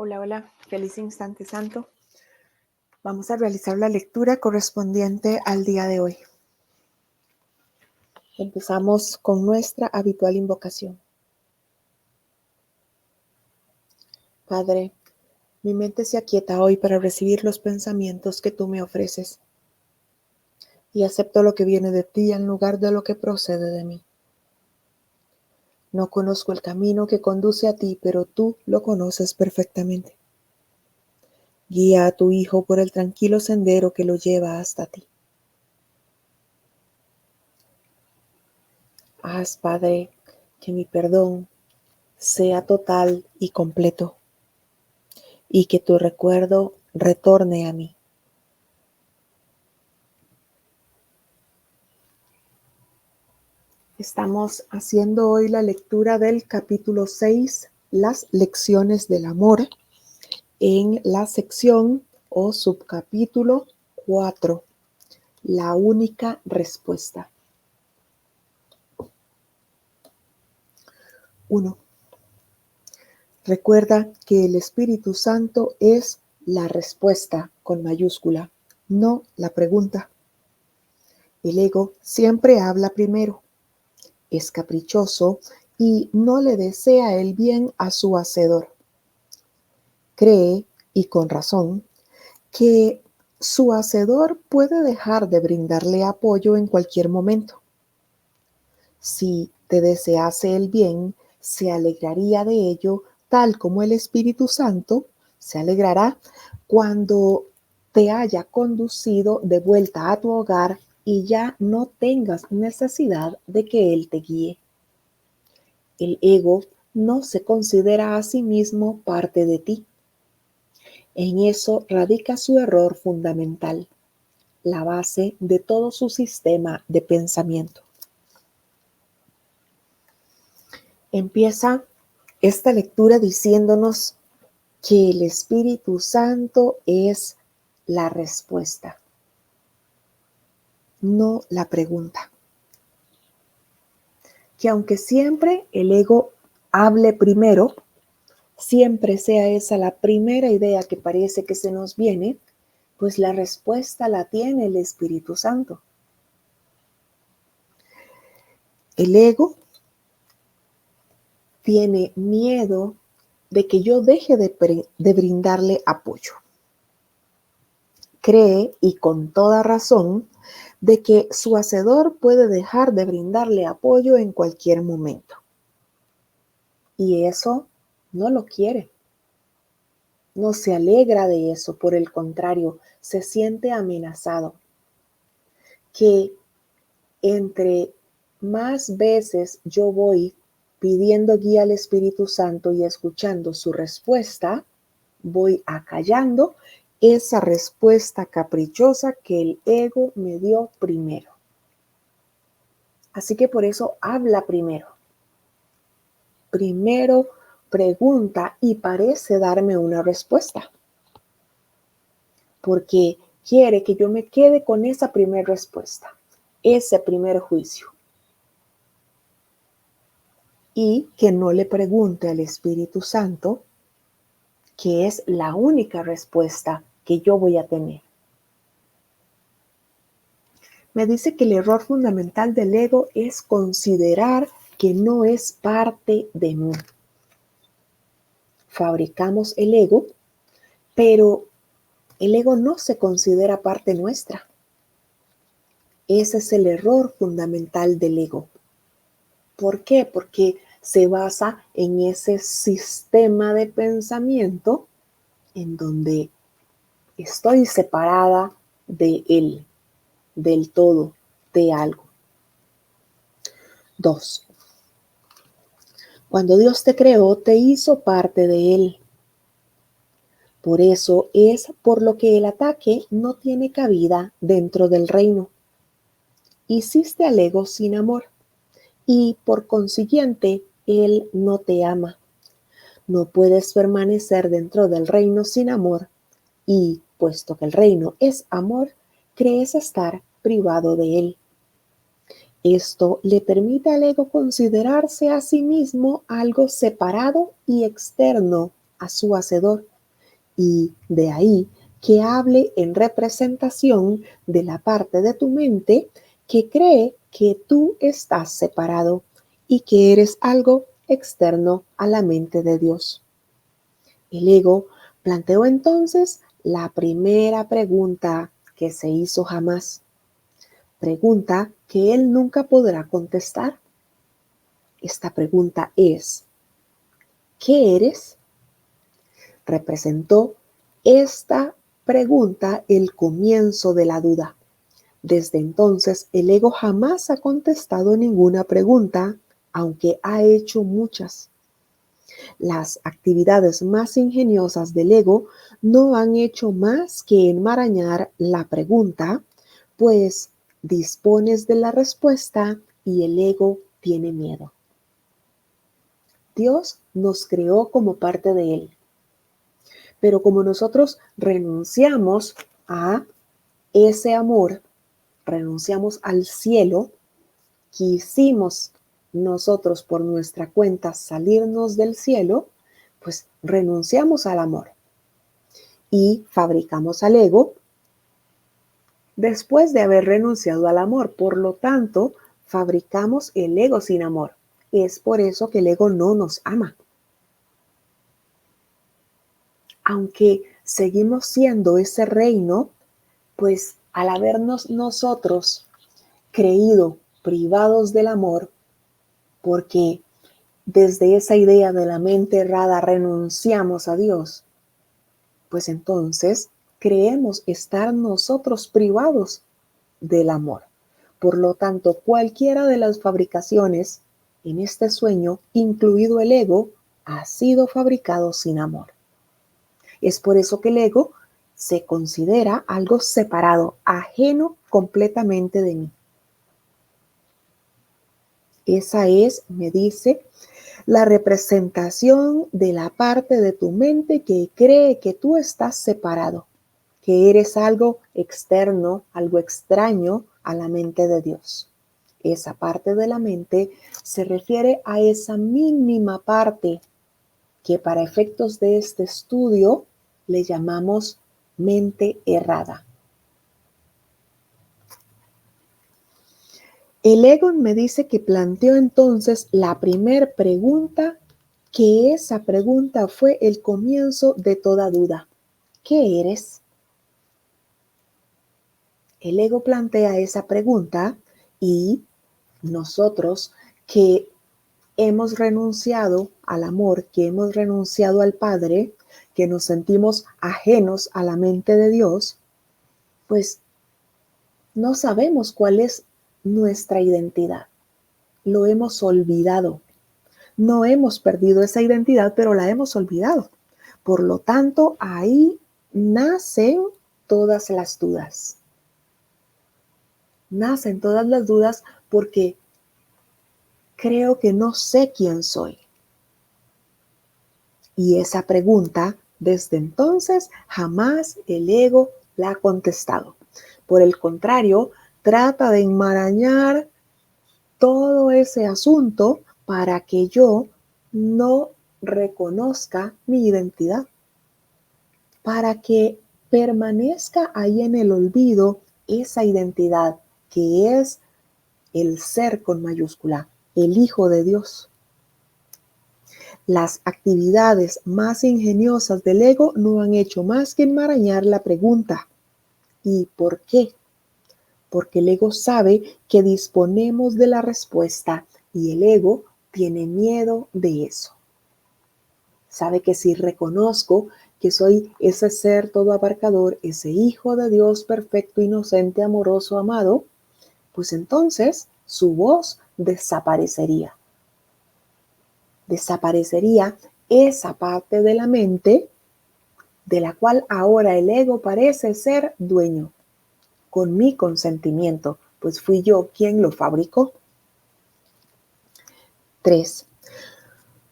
Hola, hola, feliz instante santo. Vamos a realizar la lectura correspondiente al día de hoy. Empezamos con nuestra habitual invocación. Padre, mi mente se aquieta hoy para recibir los pensamientos que tú me ofreces y acepto lo que viene de ti en lugar de lo que procede de mí. No conozco el camino que conduce a ti, pero tú lo conoces perfectamente. Guía a tu Hijo por el tranquilo sendero que lo lleva hasta ti. Haz, Padre, que mi perdón sea total y completo, y que tu recuerdo retorne a mí. Estamos haciendo hoy la lectura del capítulo 6, las lecciones del amor, en la sección o subcapítulo 4, la única respuesta. 1. Recuerda que el Espíritu Santo es la respuesta con mayúscula, no la pregunta. El ego siempre habla primero, es caprichoso y no le desea el bien a su hacedor. Cree, y con razón, que su hacedor puede dejar de brindarle apoyo en cualquier momento. Si te desease el bien, se alegraría de ello, tal como el Espíritu Santo se alegrará cuando te haya conducido de vuelta a tu hogar y ya no tengas necesidad de que Él te guíe. El ego no se considera a sí mismo parte de ti. En eso radica su error fundamental, la base de todo su sistema de pensamiento. Empieza esta lectura diciéndonos que el Espíritu Santo es la respuesta, no la pregunta. Que aunque siempre el ego hable primero, siempre sea esa la primera idea que parece que se nos viene, pues la respuesta la tiene el Espíritu Santo. El ego tiene miedo de que yo deje de brindarle apoyo. Cree, y con toda razón, de que su hacedor puede dejar de brindarle apoyo en cualquier momento. Y eso no lo quiere. No se alegra de eso, por el contrario, se siente amenazado. Que entre más veces yo voy pidiendo guía al Espíritu Santo y escuchando su respuesta, voy acallando esa respuesta caprichosa que el ego me dio primero. Así que por eso habla primero. Primero pregunta y parece darme una respuesta. Porque quiere que yo me quede con esa primera respuesta, ese primer juicio. Y que no le pregunte al Espíritu Santo, que es la única respuesta que yo voy a tener. Me dice que el error fundamental del ego es considerar que no es parte de mí. Fabricamos el ego, pero el ego no se considera parte nuestra. Ese es el error fundamental del ego. ¿Por qué? Porque se basa en ese sistema de pensamiento en donde estoy separada de él, del todo, de algo. 2. Cuando Dios te creó, te hizo parte de él. Por eso es por lo que el ataque no tiene cabida dentro del reino. Hiciste al ego sin amor y por consiguiente él no te ama. No puedes permanecer dentro del reino sin amor y, puesto que el reino es amor, crees estar privado de él. Esto le permite al ego considerarse a sí mismo algo separado y externo a su hacedor, Y de ahí que hable en representación de la parte de tu mente que cree que tú estás separado y que eres algo externo a la mente de Dios. El ego planteó entonces la primera pregunta que se hizo jamás, pregunta que él nunca podrá contestar. Esta pregunta es, ¿qué eres? Representó esta pregunta el comienzo de la duda. Desde entonces, el ego jamás ha contestado ninguna pregunta, aunque ha hecho muchas. Las actividades más ingeniosas del ego no han hecho más que enmarañar la pregunta, pues dispones de la respuesta y el ego tiene miedo. Dios nos creó como parte de Él, pero como nosotros renunciamos a ese amor, renunciamos al cielo, quisimos nosotros por nuestra cuenta salirnos del cielo, pues renunciamos al amor y fabricamos al ego después de haber renunciado al amor. Por lo tanto, fabricamos el ego sin amor. Es por eso que el ego no nos ama. Aunque seguimos siendo ese reino, pues al habernos nosotros creído privados del amor, porque desde esa idea de la mente errada renunciamos a Dios, pues entonces creemos estar nosotros privados del amor. Por lo tanto, cualquiera de las fabricaciones en este sueño, incluido el ego, ha sido fabricado sin amor. Es por eso que el ego se considera algo separado, ajeno completamente de mí. Esa es, me dice, la representación de la parte de tu mente que cree que tú estás separado, que eres algo externo, algo extraño a la mente de Dios. Esa parte de la mente se refiere a esa mínima parte que para efectos de este estudio le llamamos mente errada. El ego me dice que planteó entonces la primera pregunta, que esa pregunta fue el comienzo de toda duda. ¿Qué eres? El ego plantea esa pregunta y nosotros que hemos renunciado al amor, que hemos renunciado al Padre, que nos sentimos ajenos a la mente de Dios, pues no sabemos cuál es nuestra identidad. Lo hemos olvidado. No hemos perdido esa identidad, pero la hemos olvidado. Por lo tanto, ahí nacen todas las dudas. Nacen todas las dudas porque creo que no sé quién soy. Y esa pregunta, desde entonces, jamás el ego la ha contestado. Por el contrario, trata de enmarañar todo ese asunto para que yo no reconozca mi identidad, para que permanezca ahí en el olvido esa identidad que es el ser con mayúscula, el Hijo de Dios. Las actividades más ingeniosas del ego no han hecho más que enmarañar la pregunta. ¿Y por qué? Porque el ego sabe que disponemos de la respuesta y el ego tiene miedo de eso. Sabe que si reconozco que soy ese ser todo abarcador, ese Hijo de Dios perfecto, inocente, amoroso, amado, pues entonces su voz desaparecería. Desaparecería esa parte de la mente de la cual ahora el ego parece ser dueño, con mi consentimiento, pues fui yo quien lo fabricó. 3.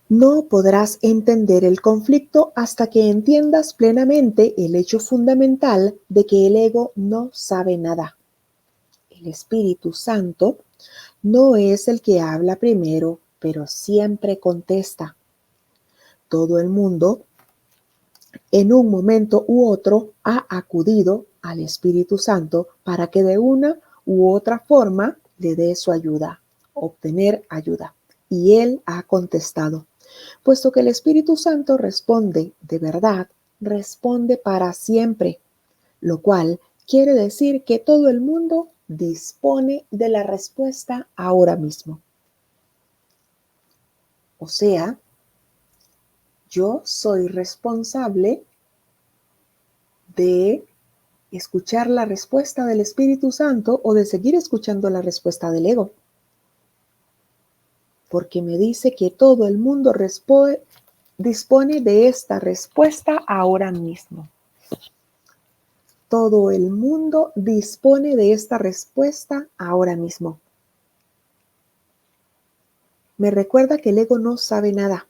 No podrás entender el conflicto hasta que entiendas plenamente el hecho fundamental de que el ego no sabe nada. El Espíritu Santo no es el que habla primero, pero siempre contesta. Todo el mundo en un momento u otro ha acudido al Espíritu Santo para que de una u otra forma le dé su ayuda, obtener ayuda. Y él ha contestado, puesto que el Espíritu Santo responde de verdad, responde para siempre, lo cual quiere decir que todo el mundo dispone de la respuesta ahora mismo. O sea, yo soy responsable de escuchar la respuesta del Espíritu Santo o de seguir escuchando la respuesta del ego. Porque me dice que todo el mundo dispone de esta respuesta ahora mismo. Todo el mundo dispone de esta respuesta ahora mismo. Me recuerda que el ego no sabe nada,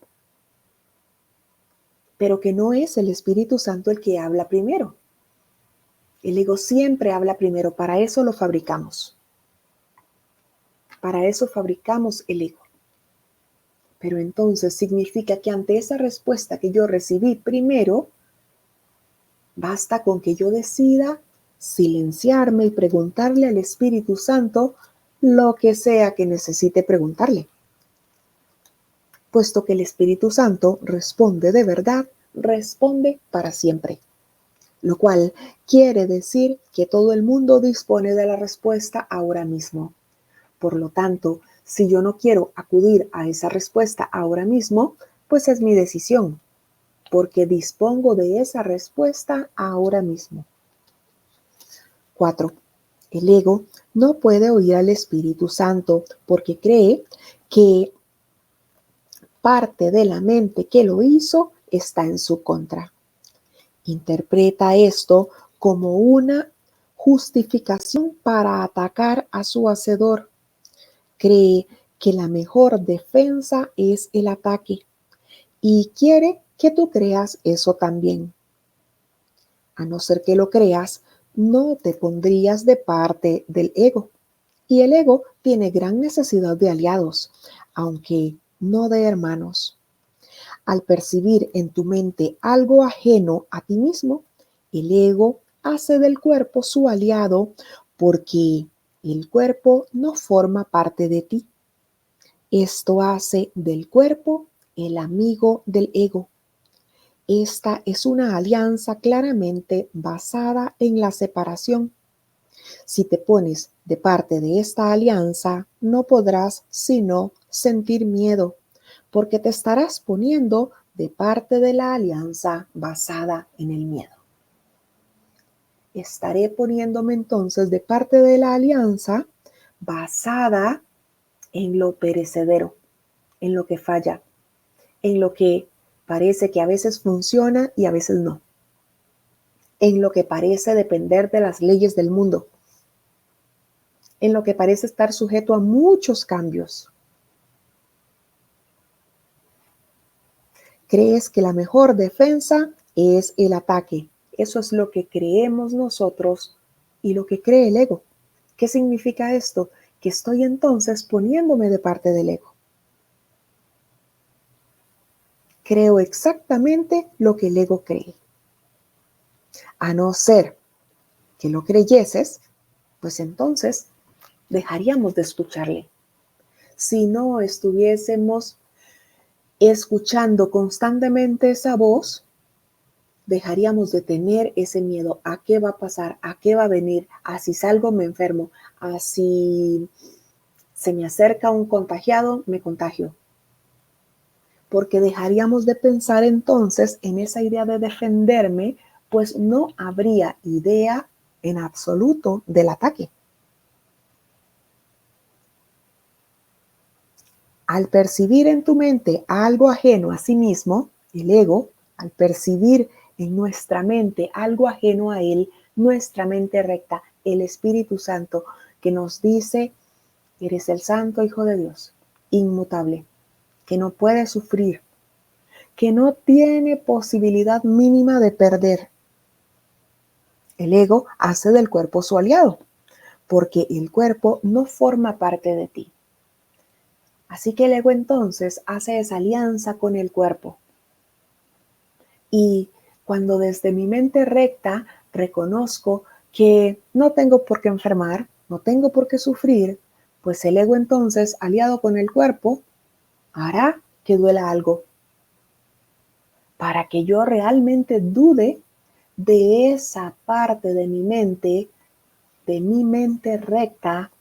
pero que no es el Espíritu Santo el que habla primero. El ego siempre habla primero, para eso lo fabricamos. Para eso fabricamos el ego. Pero entonces significa que ante esa respuesta que yo recibí primero, basta con que yo decida silenciarme y preguntarle al Espíritu Santo lo que sea que necesite preguntarle. Puesto que el Espíritu Santo responde de verdad, responde para siempre. Lo cual quiere decir que todo el mundo dispone de la respuesta ahora mismo. Por lo tanto, si yo no quiero acudir a esa respuesta ahora mismo, pues es mi decisión, porque dispongo de esa respuesta ahora mismo. 4. El ego no puede oír al Espíritu Santo porque cree que parte de la mente que lo hizo está en su contra. Interpreta esto como una justificación para atacar a su hacedor. Cree que la mejor defensa es el ataque y quiere que tú creas eso también. A no ser que lo creas, no te pondrías de parte del ego. Y el ego tiene gran necesidad de aliados, aunque no de hermanos. Al percibir en tu mente algo ajeno a ti mismo, el ego hace del cuerpo su aliado porque el cuerpo no forma parte de ti. Esto hace del cuerpo el amigo del ego. Esta es una alianza claramente basada en la separación. Si te pones de parte de esta alianza, no podrás sino sentir miedo, porque te estarás poniendo de parte de la alianza basada en el miedo. Estaré poniéndome entonces de parte de la alianza basada en lo perecedero, en lo que falla, en lo que parece que a veces funciona y a veces no, en lo que parece depender de las leyes del mundo, en lo que parece estar sujeto a muchos cambios. Crees que la mejor defensa es el ataque. Eso es lo que creemos nosotros y lo que cree el ego. ¿Qué significa esto? Que estoy entonces poniéndome de parte del ego. Creo exactamente lo que el ego cree. A no ser que lo creyeses, pues entonces dejaríamos de escucharle. Si no estuviésemos escuchando constantemente esa voz, dejaríamos de tener ese miedo a qué va a pasar, a qué va a venir, a si salgo me enfermo, a si se me acerca un contagiado, me contagio. Porque dejaríamos de pensar entonces en esa idea de defenderme, pues no habría idea en absoluto del ataque. Al percibir en tu mente algo ajeno a sí mismo, el ego, al percibir en nuestra mente algo ajeno a él, nuestra mente recta, el Espíritu Santo, que nos dice, eres el Santo Hijo de Dios, inmutable, que no puede sufrir, que no tiene posibilidad mínima de perder. El ego hace del cuerpo su aliado, porque el cuerpo no forma parte de ti. Así que el ego entonces hace esa alianza con el cuerpo. Y Cuando desde mi mente recta reconozco que no tengo por qué enfermar, no tengo por qué sufrir, pues el ego entonces, aliado con el cuerpo, hará que duela algo, para que yo realmente dude de esa parte de mi mente recta,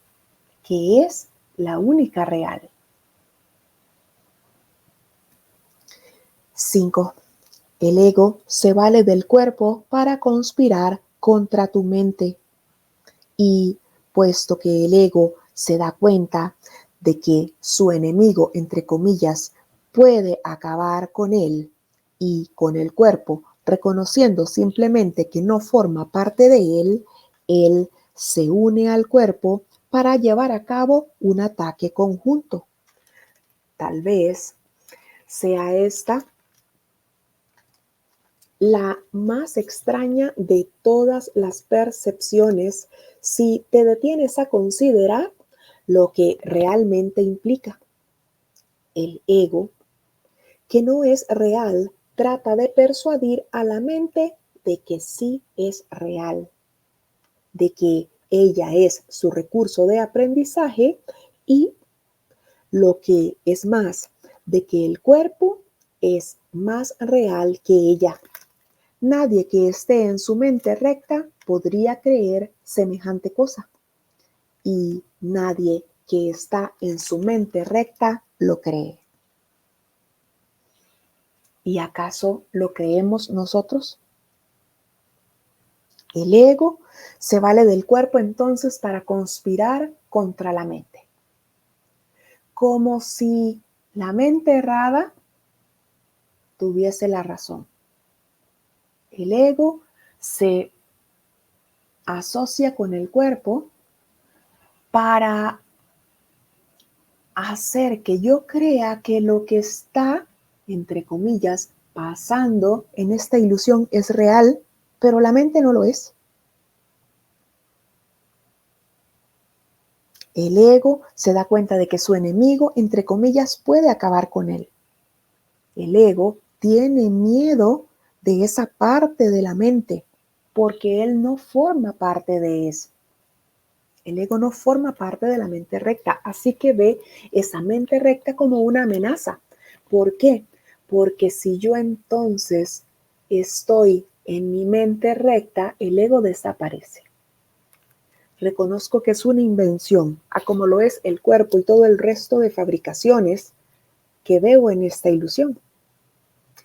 que es la única real. 5. El ego se vale del cuerpo para conspirar contra tu mente. Y puesto que el ego se da cuenta de que su enemigo, entre comillas, puede acabar con él y con el cuerpo, reconociendo simplemente que no forma parte de él se une al cuerpo para llevar a cabo un ataque conjunto. Tal vez sea esta la más extraña de todas las percepciones si te detienes a considerar lo que realmente implica. El ego, que no es real, trata de persuadir a la mente de que sí es real, de que ella es su recurso de aprendizaje y, lo que es más, de que el cuerpo es más real que ella. Nadie que esté en su mente recta podría creer semejante cosa. Y nadie que está en su mente recta lo cree. ¿Y acaso lo creemos nosotros? El ego se vale del cuerpo entonces para conspirar contra la mente. Como si la mente errada tuviese la razón. El ego se asocia con el cuerpo para hacer que yo crea que lo que está, entre comillas, pasando en esta ilusión es real, pero la mente no lo es. El ego se da cuenta de que su enemigo, entre comillas, puede acabar con él. El ego tiene miedo de esa parte de la mente, porque él no forma parte de eso. El ego no forma parte de la mente recta, así que ve esa mente recta como una amenaza. ¿Por qué? Porque si yo entonces estoy en mi mente recta, el ego desaparece. Reconozco que es una invención, a como lo es el cuerpo y todo el resto de fabricaciones que veo en esta ilusión.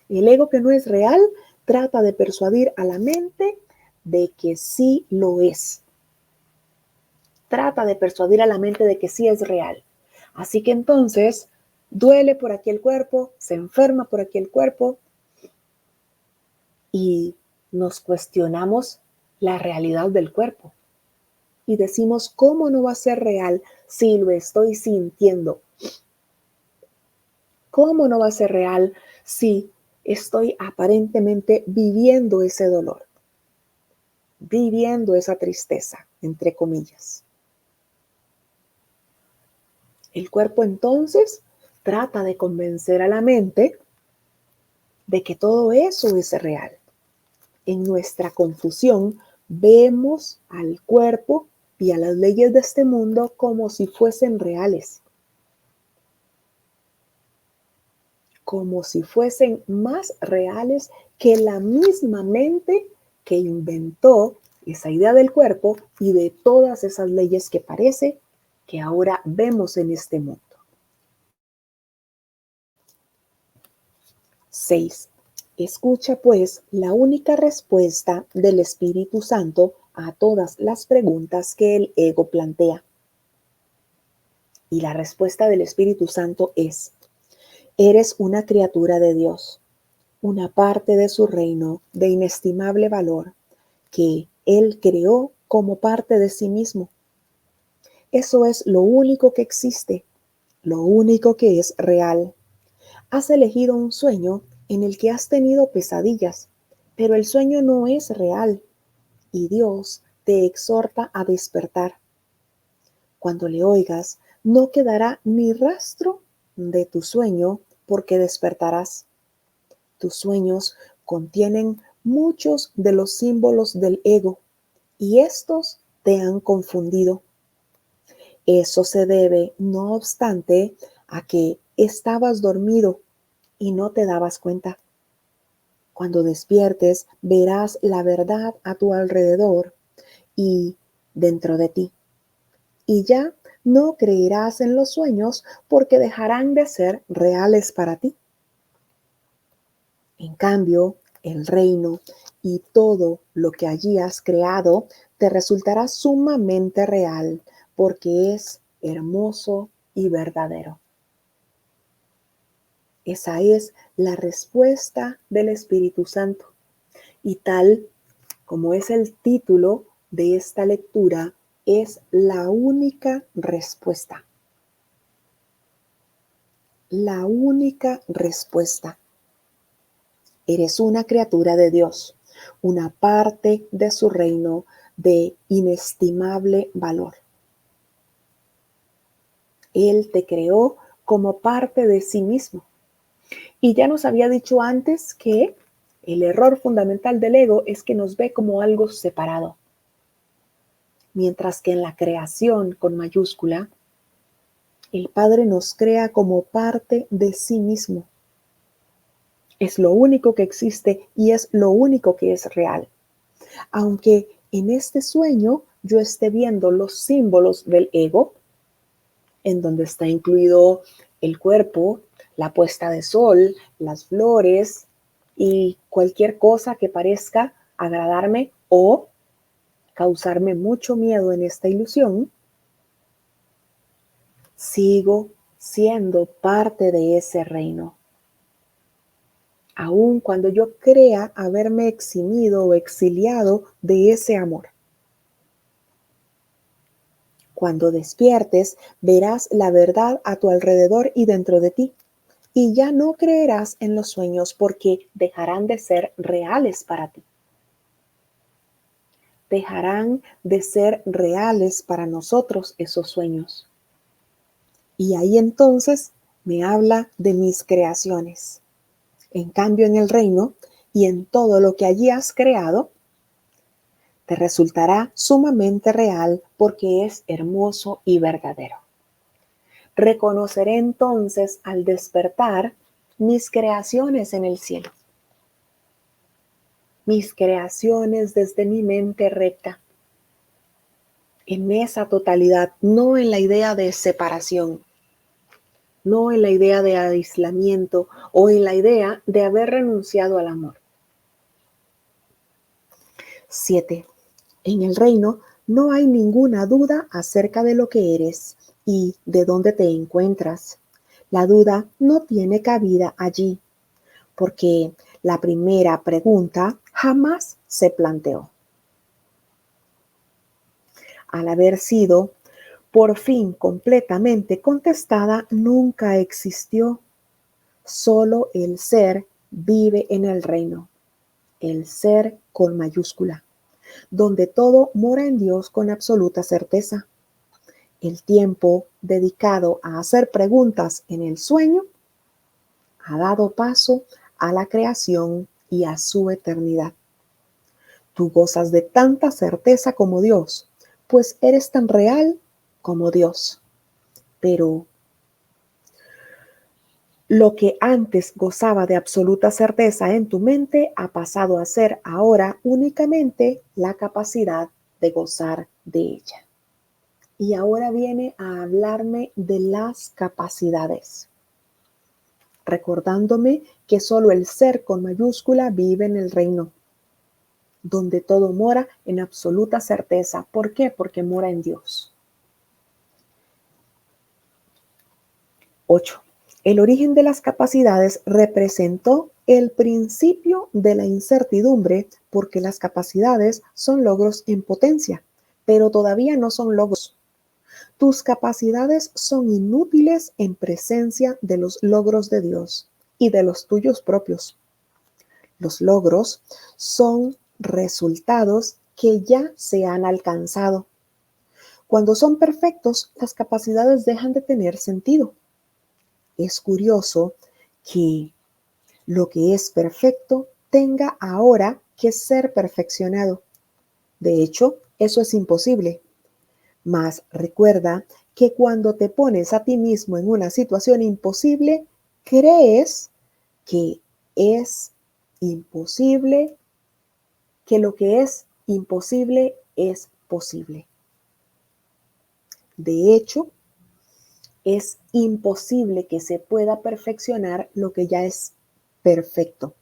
El ego, que no es real, trata de persuadir a la mente de que sí lo es. Trata de persuadir a la mente de que sí es real. Así que entonces duele por aquí el cuerpo, se enferma por aquí el cuerpo y nos cuestionamos la realidad del cuerpo. Y decimos, ¿cómo no va a ser real si lo estoy sintiendo? ¿Cómo no va a ser real si estoy aparentemente viviendo ese dolor? Viviendo esa tristeza, entre comillas. El cuerpo entonces trata de convencer a la mente de que todo eso es real. En nuestra confusión vemos al cuerpo y a las leyes de este mundo como si fuesen reales, como si fuesen más reales que la misma mente que inventó esa idea del cuerpo y de todas esas leyes que parece que ahora vemos en este mundo. 6. Escucha pues la única respuesta del Espíritu Santo a todas las preguntas que el ego plantea. Y la respuesta del Espíritu Santo es: eres una criatura de Dios, una parte de su reino de inestimable valor que Él creó como parte de sí mismo. Eso es lo único que existe, lo único que es real. Has elegido un sueño en el que has tenido pesadillas, pero el sueño no es real y Dios te exhorta a despertar. Cuando le oigas, no quedará ni rastro de tu sueño porque despertarás. Tus sueños contienen muchos de los símbolos del ego y estos te han confundido. Eso se debe, no obstante, a que estabas dormido y no te dabas cuenta. Cuando despiertes, verás la verdad a tu alrededor y dentro de ti. Y ya no creerás en los sueños porque dejarán de ser reales para ti. En cambio, el reino y todo lo que allí has creado te resultará sumamente real porque es hermoso y verdadero. Esa es la respuesta del Espíritu Santo. Y tal como es el título de esta lectura, es la única respuesta. La única respuesta. Eres una criatura de Dios, una parte de su reino de inestimable valor. Él te creó como parte de sí mismo. Y ya nos había dicho antes que el error fundamental del ego es que nos ve como algo separado. Mientras que en la creación con mayúscula, el Padre nos crea como parte de sí mismo. Es lo único que existe y es lo único que es real. Aunque en este sueño yo esté viendo los símbolos del ego, en donde está incluido el cuerpo, la puesta de sol, las flores y cualquier cosa que parezca agradarme o causarme mucho miedo en esta ilusión, sigo siendo parte de ese reino. Aun cuando yo crea haberme eximido o exiliado de ese amor. Cuando despiertes, verás la verdad a tu alrededor y dentro de ti. Y ya no creerás en los sueños porque dejarán de ser reales para ti. Dejarán de ser reales para nosotros esos sueños. Y ahí entonces me habla de mis creaciones. En cambio, en el reino y en todo lo que allí has creado, te resultará sumamente real porque es hermoso y verdadero. Reconoceré entonces al despertar mis creaciones en el cielo. Mis creaciones desde mi mente recta. En esa totalidad, no en la idea de separación, no en la idea de aislamiento o en la idea de haber renunciado al amor. 7. En el reino no hay ninguna duda acerca de lo que eres y de dónde te encuentras. La duda no tiene cabida allí, porque la primera pregunta jamás se planteó. Al haber sido por fin completamente contestada, nunca existió. Solo el ser vive en el reino, el ser con mayúscula, donde todo mora en Dios con absoluta certeza. El tiempo dedicado a hacer preguntas en el sueño ha dado paso a la creación y a su eternidad. Tú gozas de tanta certeza como Dios, pues eres tan real como Dios. Pero lo que antes gozaba de absoluta certeza en tu mente ha pasado a ser ahora únicamente la capacidad de gozar de ella. Y ahora viene a hablarme de las capacidades, recordándome que solo el ser con mayúscula vive en el reino, donde todo mora en absoluta certeza. ¿Por qué? Porque mora en Dios. 8. El origen de las capacidades representó el principio de la incertidumbre porque las capacidades son logros en potencia, pero todavía no son logros. Tus capacidades son inútiles en presencia de los logros de Dios y de los tuyos propios. Los logros son resultados que ya se han alcanzado. Cuando son perfectos, las capacidades dejan de tener sentido. Es curioso que lo que es perfecto tenga ahora que ser perfeccionado. De hecho, eso es imposible. Mas recuerda que cuando te pones a ti mismo en una situación imposible, crees que es imposible, que lo que es imposible es posible. De hecho, es imposible que se pueda perfeccionar lo que ya es perfecto.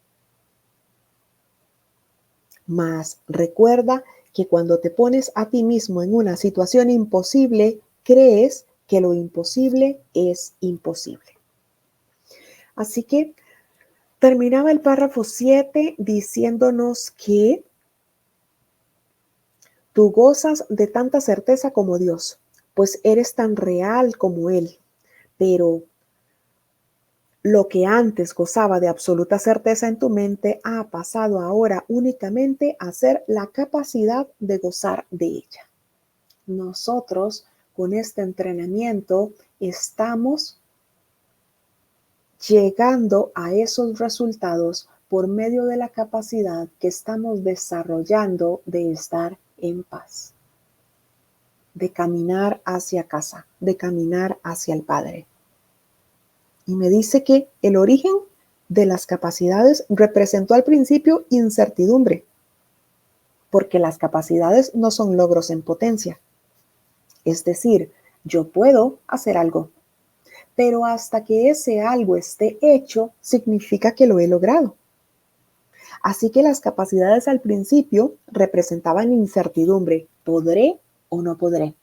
Mas recuerda que cuando te pones a ti mismo en una situación imposible, crees que lo imposible es imposible. Así que terminaba el párrafo 7 diciéndonos que tú gozas de tanta certeza como Dios, pues eres tan real como Él, pero lo que antes gozaba de absoluta certeza en tu mente ha pasado ahora únicamente a ser la capacidad de gozar de ella. Nosotros con este entrenamiento estamos llegando a esos resultados por medio de la capacidad que estamos desarrollando de estar en paz, de caminar hacia casa, de caminar hacia el Padre. Y me dice que el origen de las capacidades representó al principio incertidumbre, porque las capacidades no son logros en potencia. Es decir, yo puedo hacer algo, pero hasta que ese algo esté hecho, significa que lo he logrado. Así que las capacidades al principio representaban incertidumbre. ¿Podré o no podré?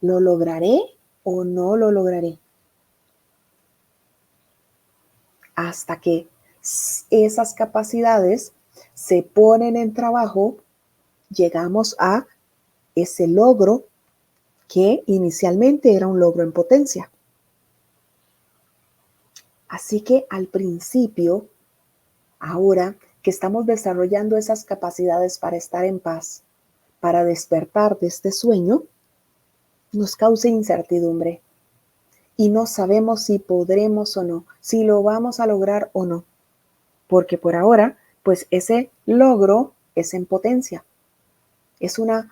¿Lo lograré o no lo lograré? Hasta que esas capacidades se ponen en trabajo, llegamos a ese logro que inicialmente era un logro en potencia. Así que al principio, ahora que estamos desarrollando esas capacidades para estar en paz, para despertar de este sueño, nos causa incertidumbre y no sabemos si podremos o no, si lo vamos a lograr o no, porque por ahora, pues ese logro es en potencia, es una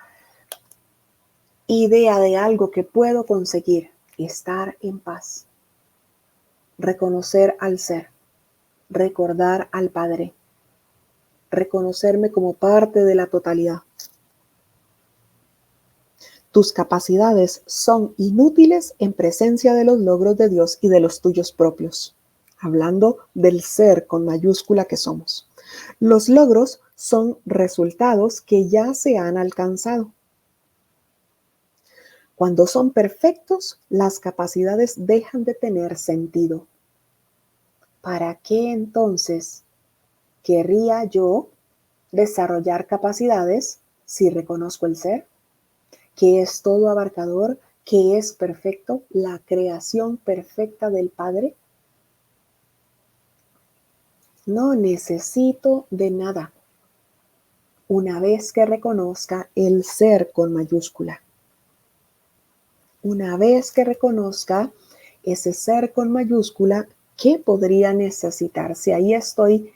idea de algo que puedo conseguir, estar en paz, reconocer al ser, recordar al Padre, reconocerme como parte de la totalidad. Tus capacidades son inútiles en presencia de los logros de Dios y de los tuyos propios. Hablando del ser con mayúscula que somos. Los logros son resultados que ya se han alcanzado. Cuando son perfectos, las capacidades dejan de tener sentido. ¿Para qué entonces querría yo desarrollar capacidades si reconozco el ser, que es todo abarcador, que es perfecto, la creación perfecta del Padre? No necesito de nada una vez que reconozca el ser con mayúscula. Una vez que reconozca ese ser con mayúscula, ¿qué podría necesitar si ahí estoy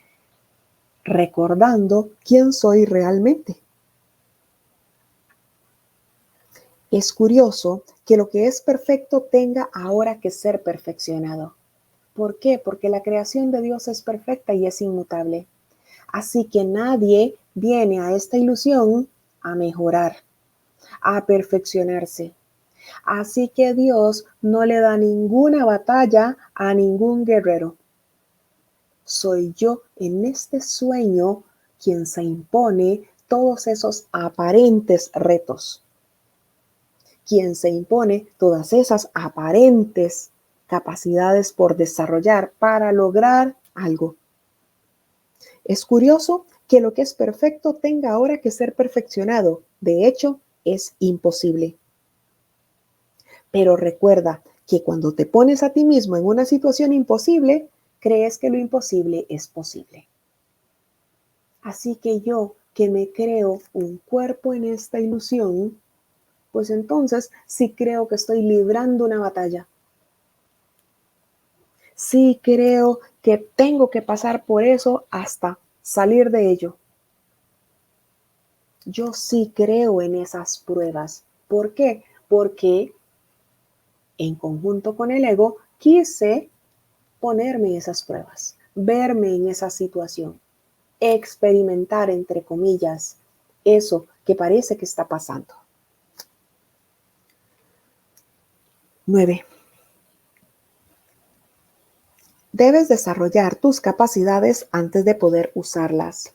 recordando quién soy realmente? Es curioso que lo que es perfecto tenga ahora que ser perfeccionado. ¿Por qué? Porque la creación de Dios es perfecta y es inmutable. Así que nadie viene a esta ilusión a mejorar, a perfeccionarse. Así que Dios no le da ninguna batalla a ningún guerrero. Soy yo en este sueño quien se impone todos esos aparentes retos, quien se impone todas esas aparentes capacidades por desarrollar para lograr algo. Es curioso que lo que es perfecto tenga ahora que ser perfeccionado. De hecho, es imposible. Pero recuerda que cuando te pones a ti mismo en una situación imposible, crees que lo imposible es posible. Así que yo, que me creo un cuerpo en esta ilusión, pues entonces sí creo que estoy librando una batalla. Sí creo que tengo que pasar por eso hasta salir de ello. yo sí creo en esas pruebas. ¿Por qué? Porque en conjunto con el ego quise ponerme esas pruebas, verme en esa situación, experimentar, entre comillas, eso que parece que está pasando. 9. Debes desarrollar tus capacidades antes de poder usarlas.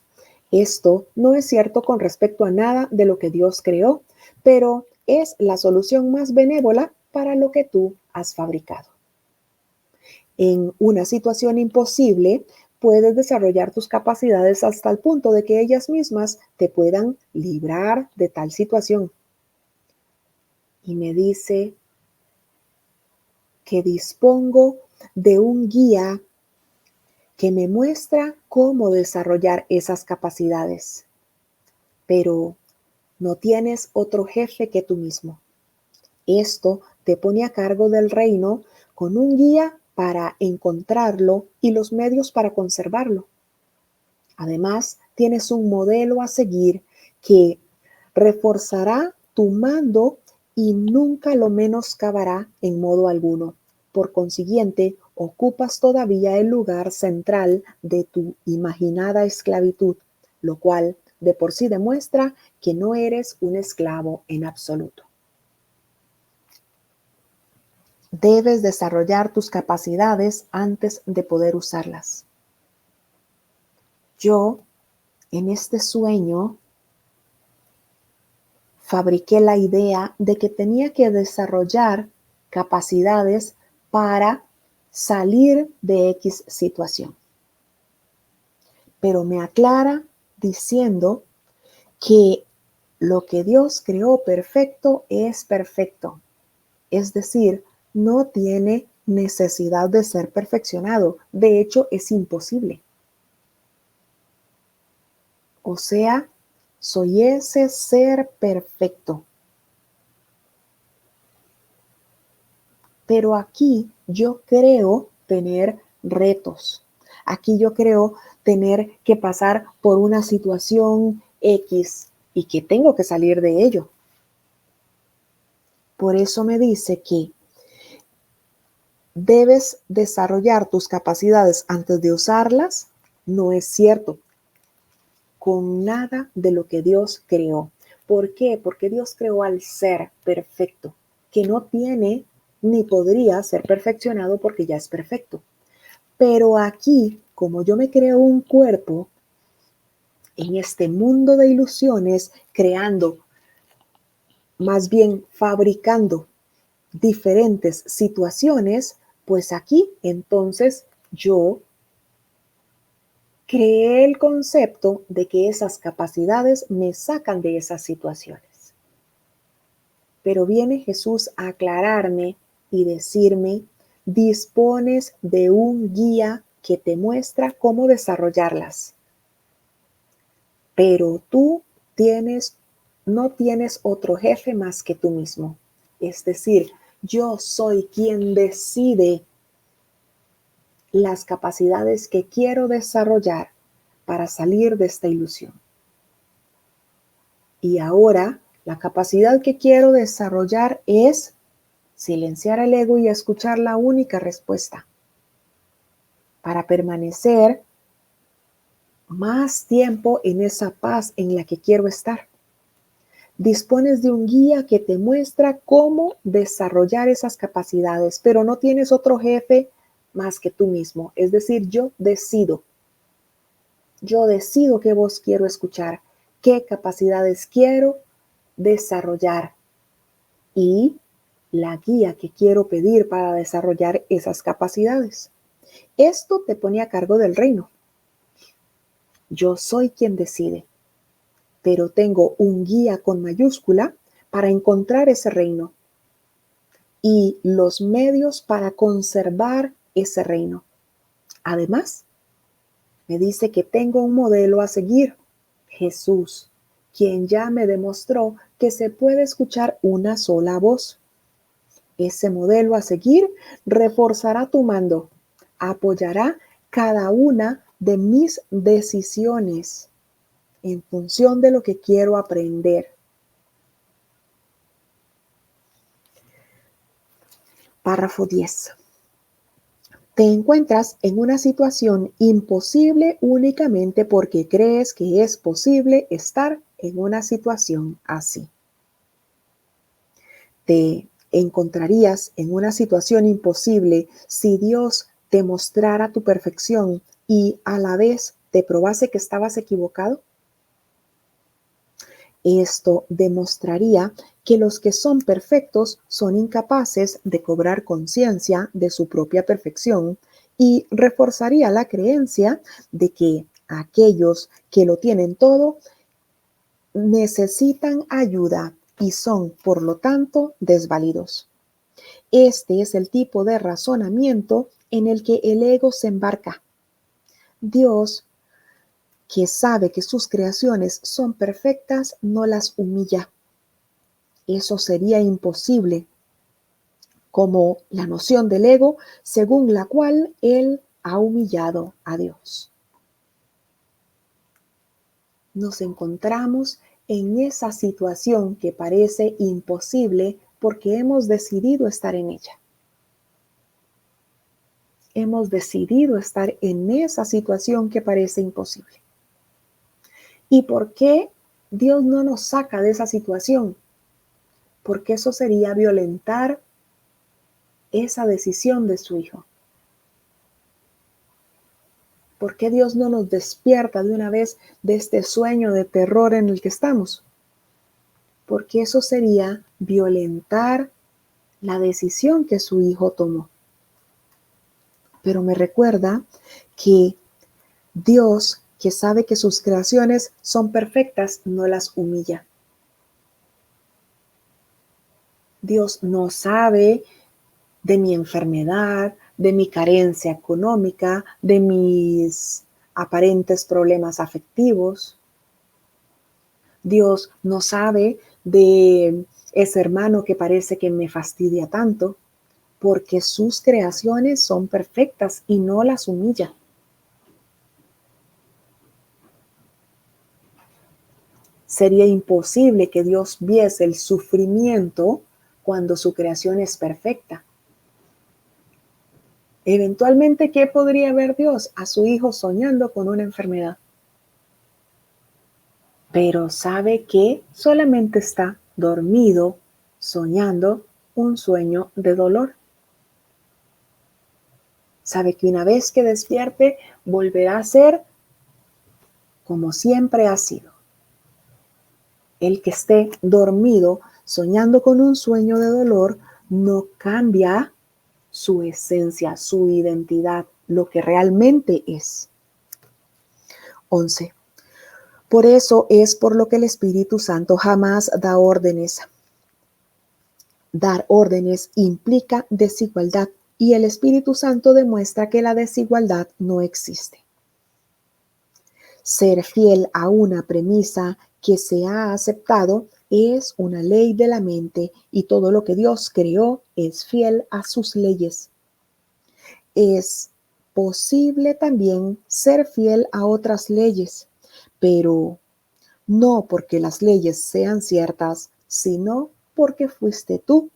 Esto no es cierto con respecto a nada de lo que Dios creó, pero es la solución más benévola para lo que tú has fabricado. En una situación imposible, puedes desarrollar tus capacidades hasta el punto de que ellas mismas te puedan librar de tal situación. Y me dice que dispongo de un guía que me muestra cómo desarrollar esas capacidades. Pero no tienes otro jefe que tú mismo. Esto te pone a cargo del reino con un guía para encontrarlo y los medios para conservarlo. Además, tienes un modelo a seguir que reforzará tu mando y nunca lo menoscabará en modo alguno. Por consiguiente, ocupas todavía el lugar central de tu imaginada esclavitud, lo cual de por sí demuestra que no eres un esclavo en absoluto. Debes desarrollar tus capacidades antes de poder usarlas. Yo, en este sueño, fabriqué la idea de que tenía que desarrollar capacidades para salir de X situación. Pero me aclara diciendo que lo que Dios creó perfecto es perfecto. Es decir, no tiene necesidad de ser perfeccionado. De hecho, es imposible. O sea, soy ese ser perfecto. Pero aquí yo creo tener retos. Aquí yo creo tener que pasar por una situación X y que tengo que salir de ello. Por eso me dice que debes desarrollar tus capacidades antes de usarlas. No es cierto con nada de lo que Dios creó. ¿Por qué? Porque Dios creó al ser perfecto, que no tiene ni podría ser perfeccionado porque ya es perfecto. Pero aquí, como yo me creo un cuerpo en este mundo de ilusiones, creando, más bien fabricando diferentes situaciones, pues aquí entonces yo creé el concepto de que esas capacidades me sacan de esas situaciones. Pero viene Jesús a aclararme y decirme, dispones de un guía que te muestra cómo desarrollarlas. Pero tú no tienes otro jefe más que tú mismo. Es decir, yo soy quien decide las capacidades que quiero desarrollar para salir de esta ilusión. Y ahora, la capacidad que quiero desarrollar es silenciar el ego y escuchar la única respuesta para permanecer más tiempo en esa paz en la que quiero estar. Dispones de un guía que te muestra cómo desarrollar esas capacidades, pero no tienes otro jefe más que tú mismo. Es decir, yo decido qué voz quiero escuchar, qué capacidades quiero desarrollar y la guía que quiero pedir para desarrollar esas capacidades. Esto te pone a cargo del reino. Yo soy quien decide, pero tengo un guía con mayúscula para encontrar ese reino y los medios para conservar ese reino. Además, me dice que tengo un modelo a seguir, Jesús, quien ya me demostró que se puede escuchar una sola voz. Ese modelo a seguir reforzará tu mando, apoyará cada una de mis decisiones. en función de lo que quiero aprender. Párrafo 10. Te encuentras en una situación imposible únicamente porque crees que es posible estar en una situación así. Te encontrarías en una situación imposible si Dios te mostrara tu perfección y a la vez te probase que estabas equivocado. Esto demostraría que los que son perfectos son incapaces de cobrar conciencia de su propia perfección y reforzaría la creencia de que aquellos que lo tienen todo necesitan ayuda y son, por lo tanto, desvalidos. Este es el tipo de razonamiento en el que el ego se embarca. Dios, que sabe que sus creaciones son perfectas, no las humilla. Eso sería imposible, como la noción del ego según la cual él ha humillado a Dios. Nos encontramos en esa situación que parece imposible porque hemos decidido estar en ella. Hemos decidido estar en esa situación que parece imposible. ¿Y por qué Dios no nos saca de esa situación? Porque eso sería violentar esa decisión de su Hijo. ¿Por qué Dios no nos despierta de una vez de este sueño de terror en el que estamos? Porque eso sería violentar la decisión que su Hijo tomó. Pero me recuerda que Dios, que sabe que sus creaciones son perfectas, no las humilla. Dios no sabe de mi enfermedad, de mi carencia económica, de mis aparentes problemas afectivos. Dios no sabe de ese hermano que parece que me fastidia tanto, porque sus creaciones son perfectas y no las humilla. Sería imposible que Dios viese el sufrimiento cuando su creación es perfecta. Eventualmente, ¿qué podría ver Dios? A su hijo soñando con una enfermedad. Pero sabe que solamente está dormido, soñando un sueño de dolor. Sabe que una vez que despierte, volverá a ser como siempre ha sido. El que esté dormido, soñando con un sueño de dolor, no cambia su esencia, su identidad, lo que realmente es. 11. Por eso es por lo que el Espíritu Santo jamás da órdenes. Dar órdenes implica desigualdad y el Espíritu Santo demuestra que la desigualdad no existe. Ser fiel a una premisa que se ha aceptado es una ley de la mente y todo lo que Dios creó es fiel a sus leyes. Es posible también ser fiel a otras leyes, pero no porque las leyes sean ciertas, sino porque fuiste tú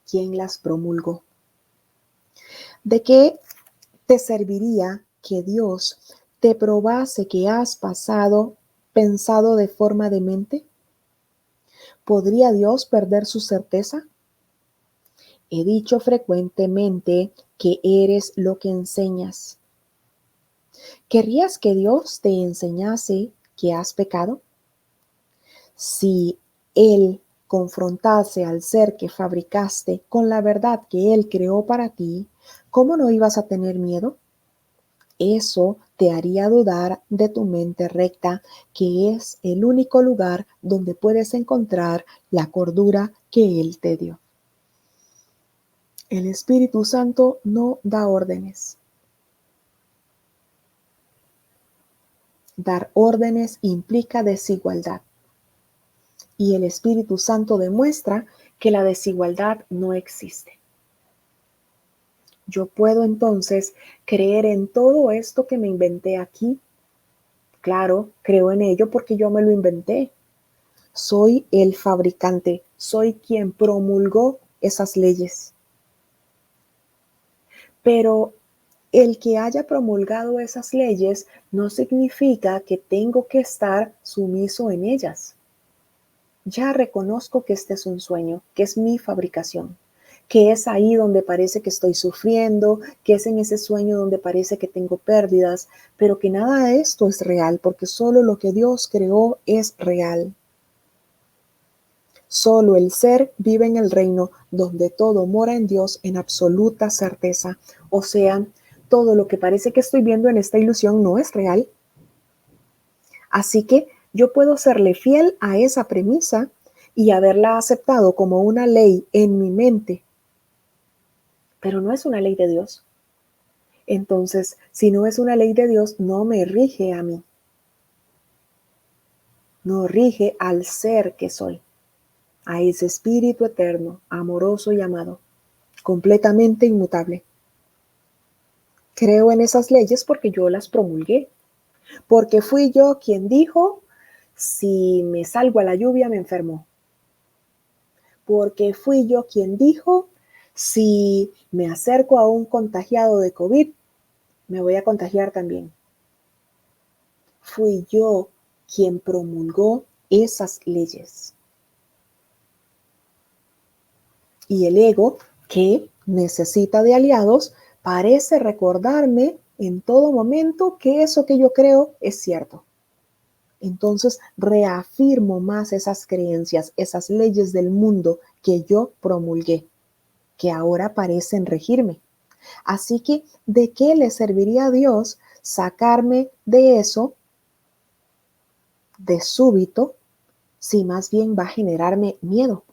quien las promulgó. ¿De qué te serviría que Dios te probase que has pensado de forma demente? ¿Podría Dios perder su certeza? He dicho frecuentemente que eres lo que enseñas. ¿Querrías que Dios te enseñase que has pecado? Si Él confrontase al ser que fabricaste con la verdad que Él creó para ti, ¿cómo no ibas a tener miedo? Eso te haría dudar de tu mente recta, que es el único lugar donde puedes encontrar la cordura que Él te dio. El Espíritu Santo no da órdenes. Dar órdenes implica desigualdad. Y el Espíritu Santo demuestra que la desigualdad no existe. Yo puedo entonces creer en todo esto que me inventé aquí, Claro, creo en ello porque yo me lo inventé. Soy el fabricante, soy quien promulgó esas leyes. Pero el que haya promulgado esas leyes no significa que tengo que estar sumiso en ellas. Ya reconozco que este es un sueño, que es mi fabricación, que es ahí donde parece que estoy sufriendo, que es en ese sueño donde parece que tengo pérdidas, pero que nada de esto es real, porque solo lo que Dios creó es real. Solo el ser vive en el reino donde todo mora en Dios en absoluta certeza. O sea, todo lo que parece que estoy viendo en esta ilusión no es real. Así que yo puedo serle fiel a esa premisa y haberla aceptado como una ley en mi mente, pero no es una ley de Dios. Entonces, si no es una ley de Dios, no me rige a mí, no rige al ser que soy, a ese espíritu eterno, amoroso y amado, completamente inmutable. Creo en esas leyes porque yo las promulgué, porque fui yo quien dijo, si me salgo a la lluvia me enfermo, porque fui yo quien dijo, si me acerco a un contagiado de COVID, me voy a contagiar también. Fui yo quien promulgó esas leyes. Y el ego, que necesita de aliados, parece recordarme en todo momento que eso que yo creo es cierto. Entonces reafirmo más esas creencias, esas leyes del mundo que yo promulgué, que ahora parecen regirme. Así que, ¿de qué le serviría a Dios sacarme de eso de súbito si más bien va a generarme miedo?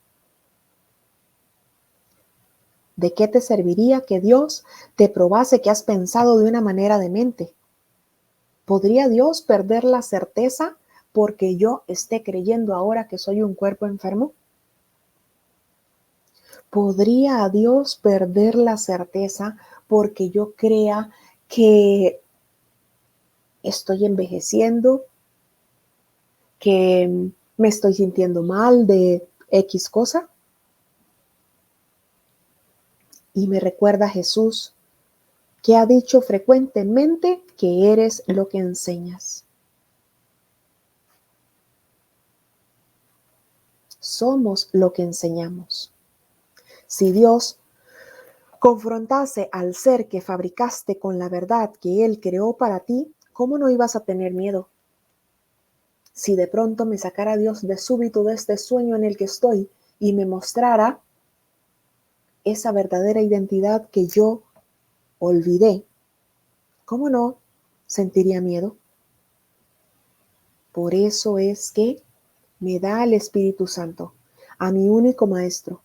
¿De qué te serviría que Dios te probase que has pensado de una manera demente? ¿Podría Dios perder la certeza porque yo esté creyendo ahora que soy un cuerpo enfermo? ¿Podría Dios perder la certeza porque yo crea que estoy envejeciendo, que me estoy sintiendo mal de X cosa? Y me recuerda Jesús, que ha dicho frecuentemente que eres lo que enseñas. Somos lo que enseñamos. Si Dios confrontase al ser que fabricaste con la verdad que Él creó para ti, ¿cómo no ibas a tener miedo? Si de pronto me sacara Dios de súbito de este sueño en el que estoy y me mostrara esa verdadera identidad que yo olvidé, ¿cómo no sentiría miedo? Por eso es que me da al Espíritu Santo, a mi único Maestro,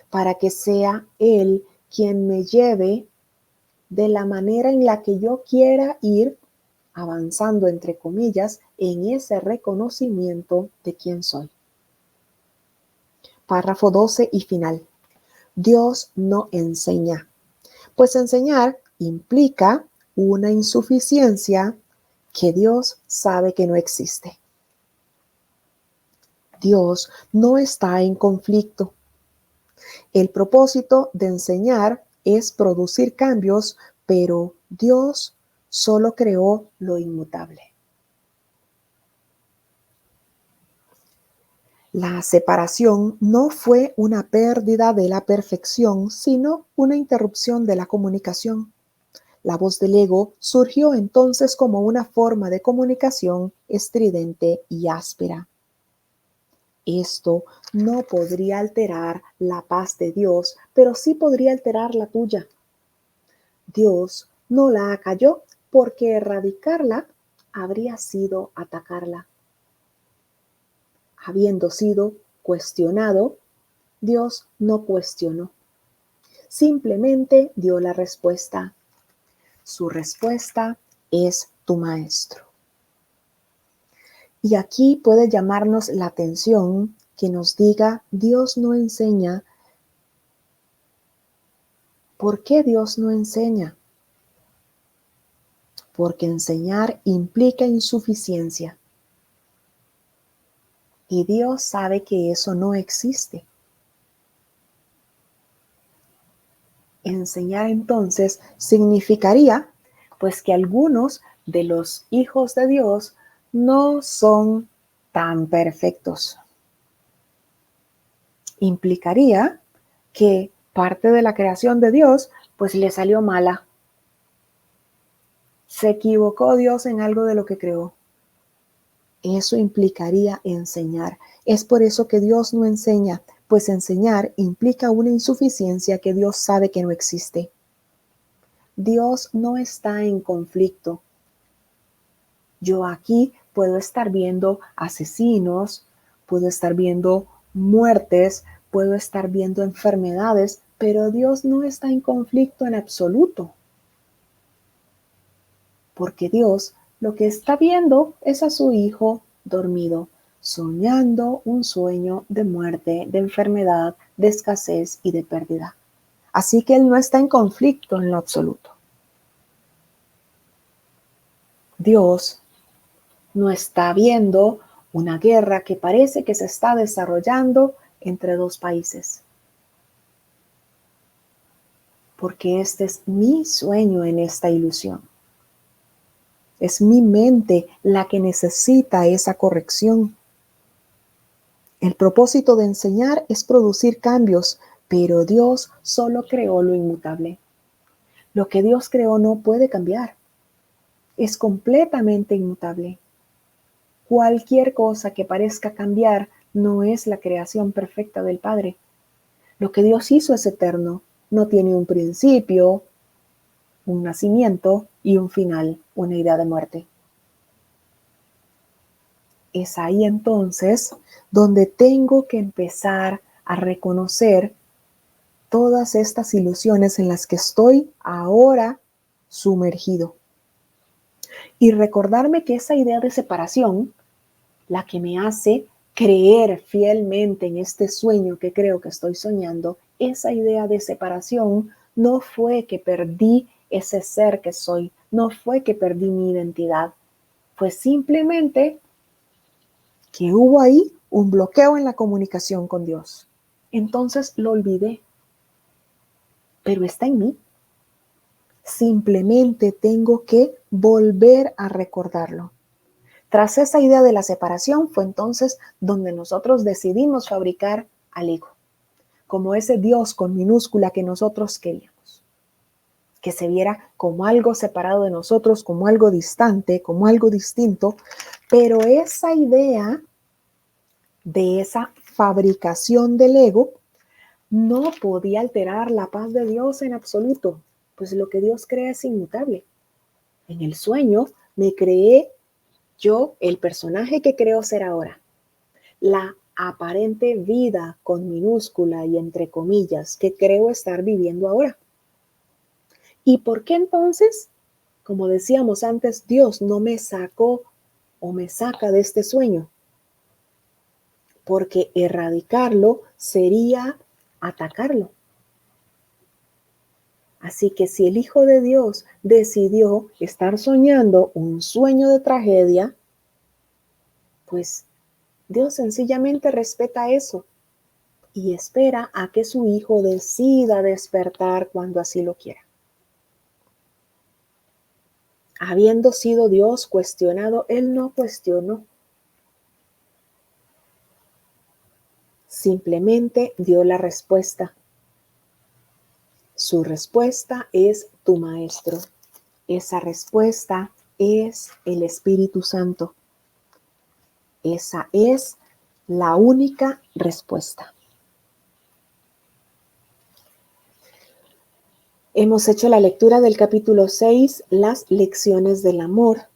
para que sea Él quien me lleve de la manera en la que yo quiera ir avanzando, entre comillas, en ese reconocimiento de quién soy. Párrafo 12 y final. Dios no enseña, pues enseñar implica una insuficiencia que Dios sabe que no existe. Dios no está en conflicto. El propósito de enseñar es producir cambios, pero Dios solo creó lo inmutable. La separación no fue una pérdida de la perfección, sino una interrupción de la comunicación. La voz del ego surgió entonces como una forma de comunicación estridente y áspera. Esto no podría alterar la paz de Dios, pero sí podría alterar la tuya. Dios no la acalló porque erradicarla habría sido atacarla. Habiendo sido cuestionado, Dios no cuestionó. Simplemente dio la respuesta. Su respuesta es tu maestro. Y aquí puede llamarnos la atención que nos diga, Dios no enseña. ¿Por qué Dios no enseña? porque enseñar implica insuficiencia. Y Dios sabe que eso no existe. Enseñar entonces significaría pues que algunos de los hijos de Dios no son tan perfectos. Implicaría que parte de la creación de Dios pues le salió mala. Se equivocó Dios en algo de lo que creó. Eso implicaría enseñar. Es por eso que Dios no enseña, pues enseñar implica una insuficiencia que Dios sabe que no existe. Dios no está en conflicto. Yo aquí puedo estar viendo asesinos, puedo estar viendo muertes, puedo estar viendo enfermedades, pero Dios no está en conflicto en absoluto. Porque Dios lo que está viendo es a su hijo dormido, soñando un sueño de muerte, de enfermedad, de escasez y de pérdida. Así que Él no está en conflicto en lo absoluto. Dios no está viendo una guerra que parece que se está desarrollando entre dos países. Porque este es mi sueño en esta ilusión. Es mi mente la que necesita esa corrección. El propósito de enseñar es producir cambios, pero Dios solo creó lo inmutable. Lo que Dios creó no puede cambiar. Es completamente inmutable. Cualquier cosa que parezca cambiar no es la creación perfecta del Padre. Lo que Dios hizo es eterno. No tiene un principio, un nacimiento y un final, una idea de muerte. Es ahí entonces donde tengo que empezar a reconocer todas estas ilusiones en las que estoy ahora sumergido. Y recordarme que esa idea de separación, la que me hace creer fielmente en este sueño que creo que estoy soñando, esa idea de separación no fue que perdí ese ser que soy, no fue que perdí mi identidad, fue simplemente que hubo ahí un bloqueo en la comunicación con Dios. Entonces lo olvidé, pero está en mí. Simplemente tengo que volver a recordarlo. Tras esa idea de la separación fue entonces donde nosotros decidimos fabricar al ego, como ese Dios con minúscula que nosotros queríamos, que se viera como algo separado de nosotros, como algo distante, como algo distinto, pero esa idea de esa fabricación del ego no podía alterar la paz de Dios en absoluto, pues lo que Dios crea es inmutable. En el sueño me creé yo el personaje que creo ser ahora, la aparente vida con minúscula y entre comillas que creo estar viviendo ahora. ¿Y por qué entonces, como decíamos antes, Dios no me sacó o me saca de este sueño? Porque erradicarlo sería atacarlo. Así que si el Hijo de Dios decidió estar soñando un sueño de tragedia, pues Dios sencillamente respeta eso y espera a que su Hijo decida despertar cuando así lo quiera. Habiendo sido Dios cuestionado, Él no cuestionó. Simplemente dio la respuesta. Su respuesta es tu Maestro. Esa respuesta es el Espíritu Santo. Esa es la única respuesta. Hemos hecho la lectura del capítulo 6, las lecciones del amor,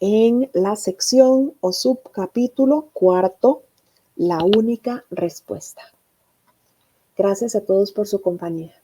en la sección o subcapítulo cuarto, la única respuesta. Gracias a todos por su compañía.